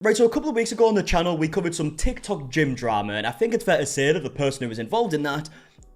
Right, so a couple of weeks ago on the channel, we covered some TikTok gym drama, and I think it's fair to say that the person who was involved in that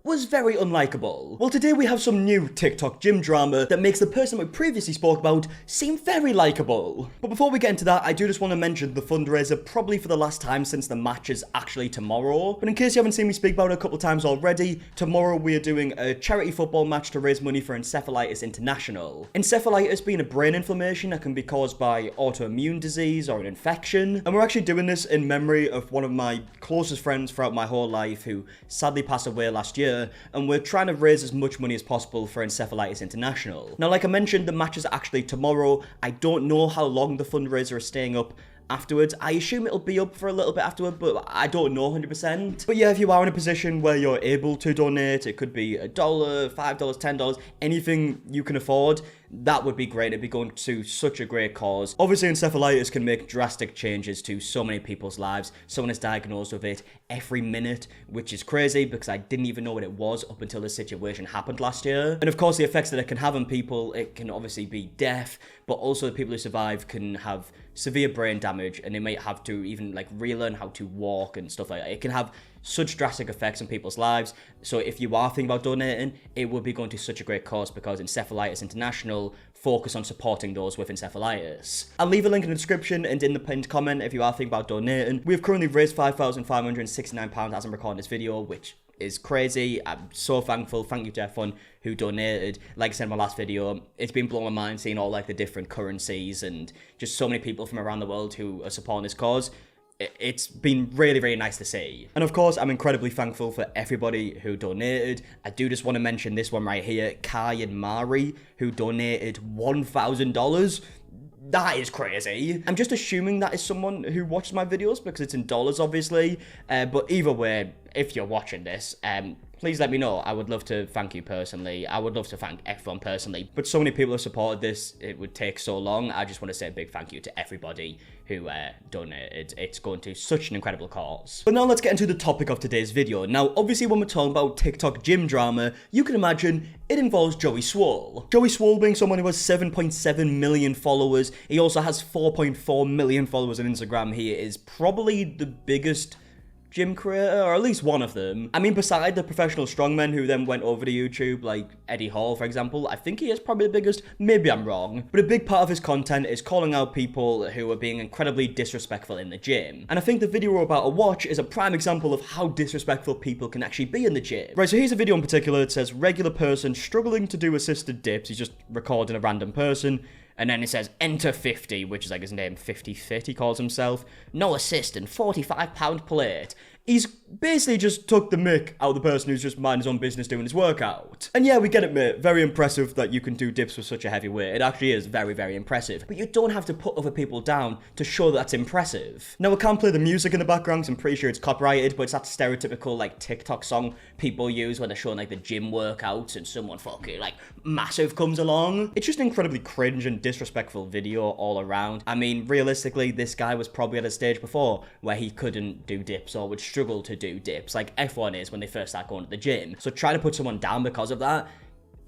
was very unlikable. Well, today we have some new TikTok gym drama that makes the person we previously spoke about seem very likable. But before we get into that, I do just want to mention the fundraiser probably for the last time since the match is actually tomorrow. But in case you haven't seen me speak about it a couple of times already, tomorrow we are doing a charity football match to raise money for Encephalitis International. Encephalitis being a brain inflammation that can be caused by autoimmune disease or an infection. And we're actually doing this in memory of one of my closest friends throughout my whole life who sadly passed away last year. And we're trying to raise as much money as possible for Encephalitis International. Now, like I mentioned, the match is actually tomorrow. I don't know how long the fundraiser is staying up afterwards. I assume it'll be up for a little bit afterward, but I don't know 100%. But yeah, if you are in a position where you're able to donate, it could be $1, $5, $10, anything you can afford, that would be great. It'd be going to such a great cause. Obviously, encephalitis can make drastic changes to so many people's lives. Someone is diagnosed with it every minute, which is crazy because I didn't even know what it was up until this situation happened last year. And of course, the effects that it can have on people, it can obviously be death, but also the people who survive can have severe brain damage, and they might have to even like relearn how to walk and stuff like that. It can have such drastic effects on people's lives. So if you are thinking about donating, it would be going to such a great cause because Encephalitis International focus on supporting those with encephalitis. I'll leave a link in the description and in the pinned comment if you are thinking about donating. We have currently raised £5,569 as I'm recording this video, which is crazy. I'm so thankful. Thank you to everyone who donated. Like I said in my last video, it's been blowing my mind seeing all like the different currencies and just so many people from around the world who are supporting this cause. It's been really, really nice to see. And of course, I'm incredibly thankful for everybody who donated. I do just want to mention this one right here, Kai and Mari, who donated $1,000. That is crazy. I'm just assuming that is someone who watches my videos because it's in dollars, obviously. But either way, if you're watching this, please let me know. I would love to thank you personally. I would love to thank everyone personally. But so many people have supported this, it would take so long. I just want to say a big thank you to everybody who donated. It's going to such an incredible cause. But now let's get into the topic of today's video. Now, obviously when we're talking about TikTok gym drama, you can imagine it involves Joey Swoll. Joey Swoll being someone who has 7.7 million followers. He also has 4.4 million followers on Instagram. He is probably the biggest gym creator, or at least one of them. I mean, beside the professional strongmen who then went over to YouTube, like Eddie Hall, for example, I think he is probably the biggest. Maybe I'm wrong. But a big part of his content is calling out people who are being incredibly disrespectful in the gym. And I think the video we're about to watch is a prime example of how disrespectful people can actually be in the gym. Right, so here's a video in particular. It says, regular person struggling to do assisted dips. He's just recording a random person. And then it says, enter 50, which is like his name, 50 Fit, he calls himself. No assist and £45 plate. He's basically just took the mick out of the person who's just minding his own business doing his workout. And yeah, we get it, mate. Very impressive that you can do dips with such a heavy weight. It actually is very, very impressive. But you don't have to put other people down to show that that's impressive. Now, I can't play the music in the background because I'm pretty sure it's copyrighted, but it's that stereotypical, like, TikTok song people use when they're showing, like, the gym workouts and someone fucking, like, massive comes along. It's just an incredibly cringe and disrespectful video all around. I mean, realistically, this guy was probably at a stage before where he couldn't do dips or would struggle to do dips, like everyone is when they first start going to the gym. So trying to put someone down because of that,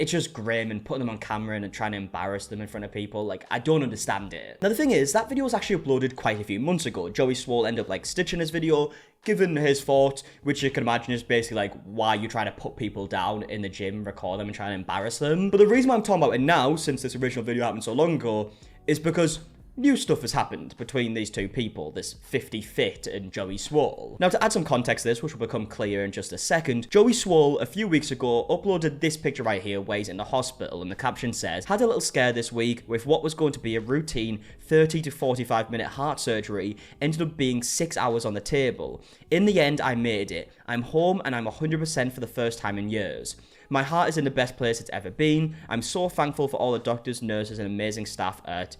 it's just grim, and putting them on camera and trying to embarrass them in front of people, like, I don't understand it. Now, the thing is, that video was actually uploaded quite a few months ago. Joey Swoll ended up, like, stitching his video, given his thoughts, which you can imagine is basically, like, why you trying to put people down in the gym, record them, and try to embarrass them. But the reason why I'm talking about it now, since this original video happened so long ago, is because new stuff has happened between these two people, this 50 Fit and Joey Swoll. Now, to add some context to this, which will become clear in just a second, Joey Swoll, a few weeks ago, uploaded this picture right here where he's in the hospital, and the caption says, had a little scare this week with what was going to be a routine 30 to 45 minute heart surgery, ended up being 6 hours on the table. In the end, I made it. I'm home and I'm 100% for the first time in years. My heart is in the best place it's ever been. I'm so thankful for all the doctors, nurses, and amazing staff at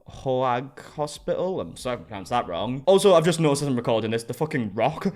Hoag Hospital. I'm sorry if I pronounced that wrong. Also, I've just noticed as I'm recording this, the fucking Rock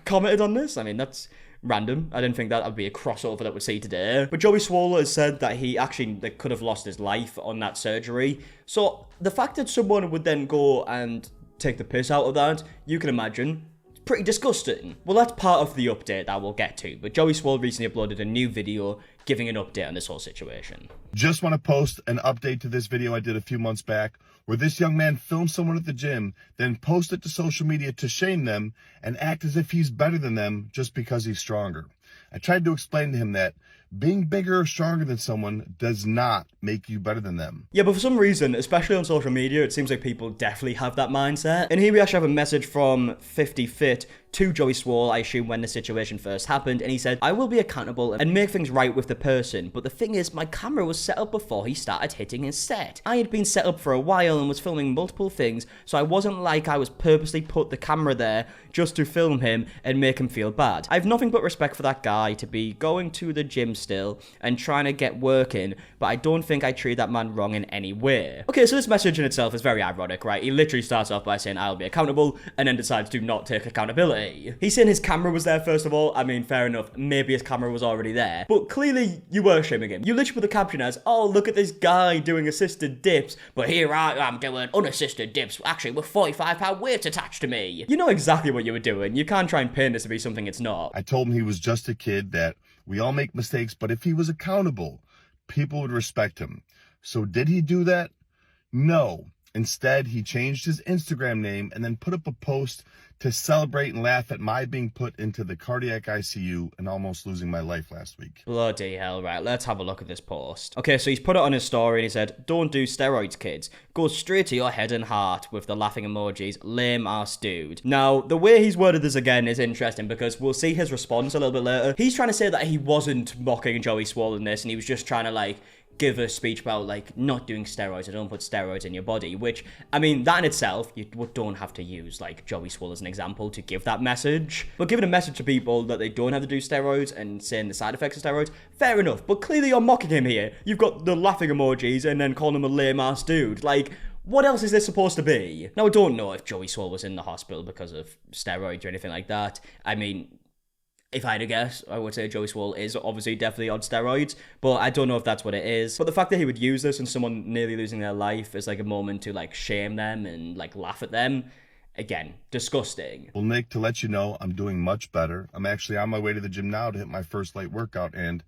commented on this. I mean, that's random. I didn't think that would be a crossover that we'd see today. But Joey Swoll has said that he actually could have lost his life on that surgery. So the fact that someone would then go and take the piss out of that, you can imagine, it's pretty disgusting. Well, that's part of the update that we'll get to. But Joey Swoll recently uploaded a new video giving an update on this whole situation. Just want to post an update to this video I did a few months back where this young man filmed someone at the gym, then post it to social media to shame them and act as if he's better than them just because he's stronger. I tried to explain to him that being bigger or stronger than someone does not make you better than them. Yeah, but for some reason, especially on social media, it seems like people definitely have that mindset. And here we actually have a message from 50 Fit to Joey Swoll, I assume, when the situation first happened, and he said, "I will be accountable and make things right with the person, but the thing is, my camera was set up before he started hitting his set. I had been set up for a while and was filming multiple things, so I wasn't like I was purposely put the camera there just to film him and make him feel bad. I have nothing but respect for that guy to be going to the gym still and trying to get working, but I don't think I treat that man wrong in any way." Okay, so this message in itself is very ironic, right? He literally starts off by saying, "I'll be accountable," and then decides to not take accountability. He's saying his camera was there, first of all. I mean, fair enough. Maybe his camera was already there. But clearly, you were shaming him. You literally put the caption as, "Oh, look at this guy doing assisted dips, but here I am doing unassisted dips, actually with 45-pound weights attached to me." You know exactly what you were doing. You can't try and paint this to be something it's not. I told him he was just a kid, that we all make mistakes, but if he was accountable, people would respect him. So did he do that? No. Instead, he changed his Instagram name and then put up a post to celebrate and laugh at my being put into the cardiac ICU and almost losing my life last week. Bloody hell, right, let's have a look at this post. Okay, so he's put it on his story and he said, "Don't do steroids, kids. Go straight to your head and heart," with the laughing emojis, "lame ass dude." Now, the way he's worded this again is interesting because we'll see his response a little bit later. He's trying to say that he wasn't mocking Joey Swoll in this and he was just trying to, like, give a speech about, like, not doing steroids or don't put steroids in your body, which, I mean, that in itself, you don't have to use, like, Joey Swoll as an example to give that message. But giving a message to people that they don't have to do steroids and saying the side effects of steroids, fair enough. But clearly you're mocking him here. You've got the laughing emojis and then calling him a lame-ass dude. Like, what else is this supposed to be? Now, I don't know if Joey Swoll was in the hospital because of steroids or anything like that. I mean, if I had to guess, I would say Joey Swoll is obviously definitely on steroids, but I don't know if that's what it is. But the fact that he would use this and someone nearly losing their life as, like, a moment to, like, shame them and, like, laugh at them, again, disgusting. Well, Nick, to let you know, I'm doing much better. I'm actually on my way to the gym now to hit my first light workout, and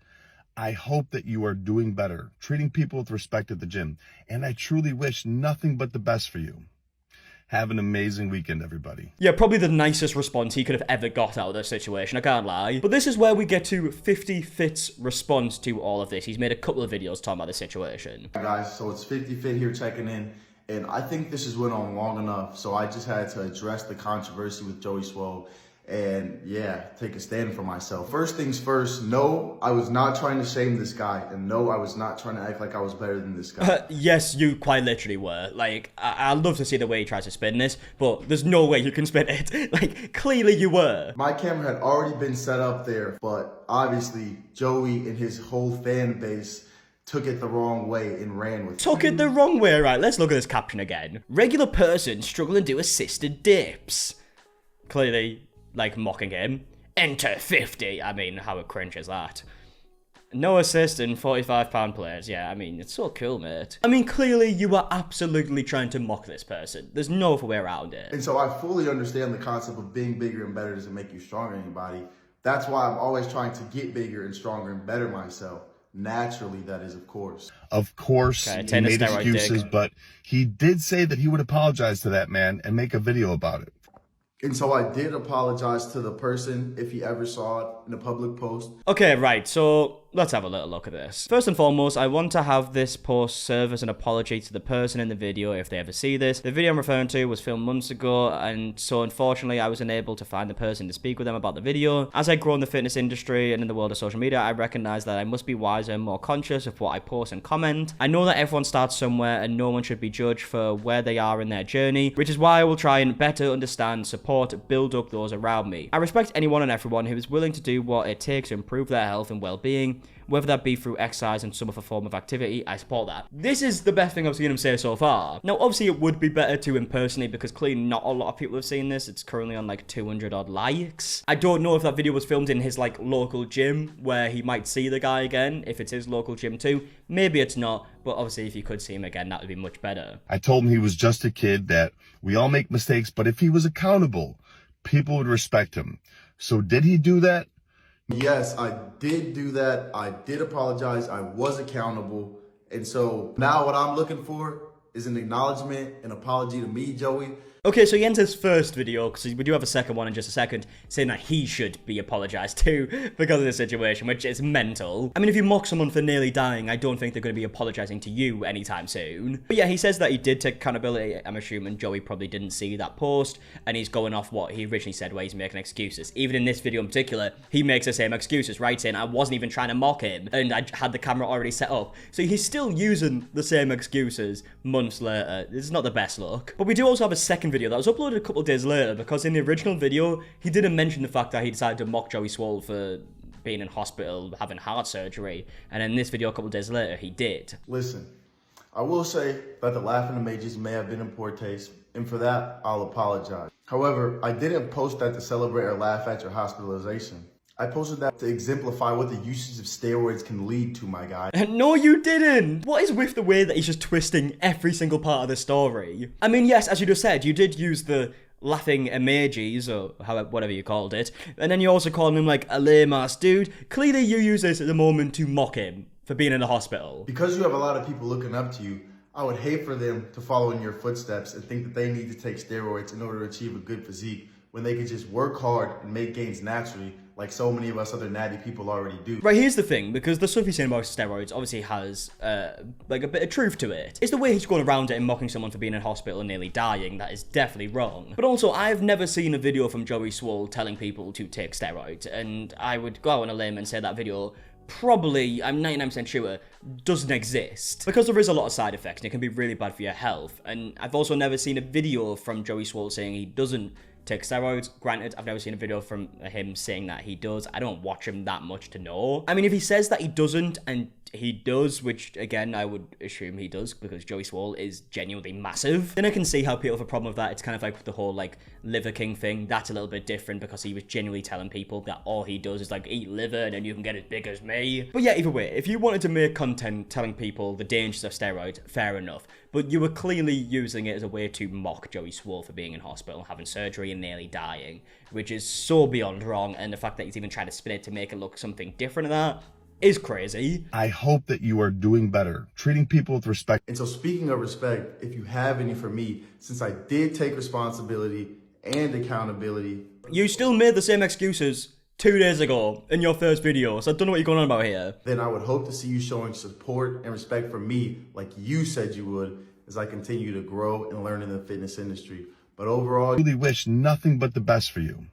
I hope that you are doing better, treating people with respect at the gym, and I truly wish nothing but the best for you. Have an amazing weekend, everybody. Yeah, probably the nicest response he could have ever got out of this situation, I can't lie. But this is where we get to 50 Fit's response to all of this. He's made a couple of videos talking about this situation. Hi guys, so it's 50 Fit here checking in, and I think this has went on long enough, so I just had to address the controversy with Joey Swoll and, yeah, take a stand for myself. First things first, no, I was not trying to shame this guy, and no, I was not trying to act like I was better than this guy. Yes, you quite literally were. Like, I'd love to see the way he tries to spin this, but there's no way you can spin it. Like, clearly you were. My camera had already been set up there, but obviously Joey and his whole fan base took it the wrong way and ran with it. Took it the wrong way, right? Let's look at this caption again. "Regular person struggling to do assisted dips." Clearly, like, mocking him. "Enter 50. I mean, how cringe is that? "No assist and 45-pound players." Yeah, I mean, it's so cool, mate. I mean, clearly you are absolutely trying to mock this person. There's no other way around it. And so I fully understand the concept of being bigger and better doesn't make you stronger than anybody. That's why I'm always trying to get bigger and stronger and better myself. Naturally, that is, of course. Of course, Okay, he made excuses, but he did say that he would apologize to that man and make a video about it. And so I did apologize to the person if he ever saw it in a public post. Okay, right, so let's have a little look at this. First and foremost, I want to have this post serve as an apology to the person in the video if they ever see this. The video I'm referring to was filmed months ago, and so unfortunately I was unable to find the person to speak with them about the video. As I grow in the fitness industry and in the world of social media, I recognize that I must be wiser and more conscious of what I post and comment. I know that everyone starts somewhere and no one should be judged for where they are in their journey, which is why I will try and better understand, support, build up those around me. I respect anyone and everyone who is willing to do what it takes to improve their health and well-being, whether that be through exercise and some other form of activity. I support that. This is the best thing I've seen him say so far. Now, obviously, it would be better to impersonate because clearly not a lot of people have seen this. It's currently on like 200 odd likes. I don't know if that video was filmed in his like local gym where he might see the guy again, if it's his local gym too. Maybe it's not, but obviously if you could see him again, that would be much better. I told him he was just a kid, that we all make mistakes, but if he was accountable, people would respect him. So did he do that? Yes, I did do that. I did apologize. I was accountable. And so now what I'm looking for is an acknowledgement, an apology to me, Joey. Okay, so he ends his first video, because we do have a second one in just a second, saying that he should be apologised to because of the situation, which is mental. I mean, if you mock someone for nearly dying, I don't think they're going to be apologising to you anytime soon. But yeah, he says that he did take accountability. I'm assuming Joey probably didn't see that post, and he's going off what he originally said, where he's making excuses. Even in this video in particular, he makes the same excuses, right? Saying, I wasn't even trying to mock him, and I had the camera already set up. So he's still using the same excuses months later. This is not the best look. But we do also have a second video that was uploaded a couple of days later, because in the original video, he didn't mention the fact that he decided to mock Joey Swoll for being in hospital, having heart surgery, and in this video a couple of days later, he did. Listen, I will say that the laughing emojis may have been in poor taste, and for that, I'll apologize. However, I didn't post that to celebrate or laugh at your hospitalization. I posted that to exemplify what the usage of steroids can lead to, my guy. No, you didn't! What is with the way that he's just twisting every single part of the story? I mean, yes, as you just said, you did use the laughing emojis, or whatever you called it, and then you also called him like a lame-ass dude. Clearly you use this at the moment to mock him for being in the hospital. Because you have a lot of people looking up to you, I would hate for them to follow in your footsteps and think that they need to take steroids in order to achieve a good physique, when they could just work hard and make gains naturally, like so many of us other natty people already do. Right, here's the thing, because the stuff he's saying about steroids obviously has, like, a bit of truth to it. It's the way he's going around it and mocking someone for being in hospital and nearly dying that is definitely wrong. But also, I've never seen a video from Joey Swoll telling people to take steroids, and I would go out on a limb and say that video probably, I'm 99% sure, doesn't exist. Because there is a lot of side effects, and it can be really bad for your health. And I've also never seen a video from Joey Swoll saying he doesn't take steroids. Granted, I've never seen a video from him saying that he does. I don't watch him that much to know. I mean, if he says that he doesn't and he does, which again, I would assume he does because Joey Swoll is genuinely massive, then I can see how people have a problem with that. It's kind of like the whole like liver king thing. That's a little bit different because he was genuinely telling people that all he does is like eat liver and then you can get as big as me. But yeah, either way, if you wanted to make content telling people the dangers of steroids, fair enough. But you were clearly using it as a way to mock Joey Swoll for being in hospital, having surgery and nearly dying, which is so beyond wrong. And the fact that he's even trying to spin it to make it look something different than that is crazy. I hope that you are doing better, treating people with respect. And so speaking of respect, if you have any for me, since I did take responsibility and accountability. You still made the same excuses 2 days ago in your first video, so I don't know what you're going on about here. Then I would hope to see you showing support and respect for me like you said you would as I continue to grow and learn in the fitness industry. But overall, I really wish nothing but the best for you.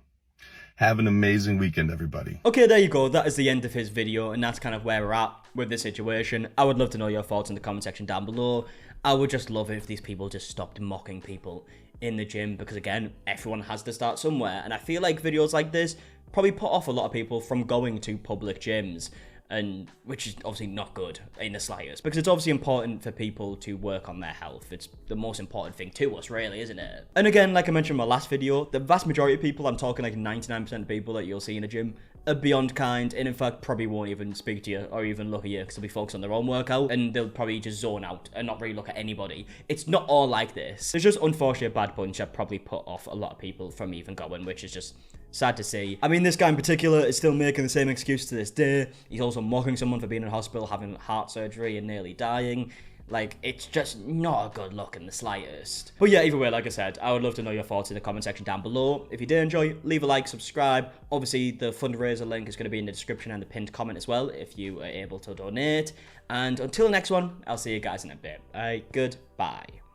Have an amazing weekend, everybody. Okay, there you go. That is the end of his video, and that's kind of where we're at with this situation. I would love to know your thoughts in the comment section down below. I would just love it if these people just stopped mocking people in the gym, because again, everyone has to start somewhere, and I feel like videos like this probably put off a lot of people from going to public gyms, and which is obviously not good in the slightest, because it's obviously important for people to work on their health. It's the most important thing to us, really, isn't it? And again, like I mentioned in my last video, the vast majority of people, I'm talking like 99% of people that you'll see in a gym, are beyond kind, and in fact probably won't even speak to you or even look at you because they'll be focused on their own workout and they'll probably just zone out and not really look at anybody. It's not all like this. It's just unfortunately a bad punch that probably put off a lot of people from even going, which is just sad to see. I mean, this guy in particular is still making the same excuse to this day. He's also mocking someone for being in hospital, having heart surgery and nearly dying. Like, it's just not a good look in the slightest. But yeah, either way, like I said, I would love to know your thoughts in the comment section down below. If you did enjoy, leave a like, subscribe. Obviously, the fundraiser link is going to be in the description and the pinned comment as well, if you are able to donate. And until the next one, I'll see you guys in a bit. Alright, goodbye.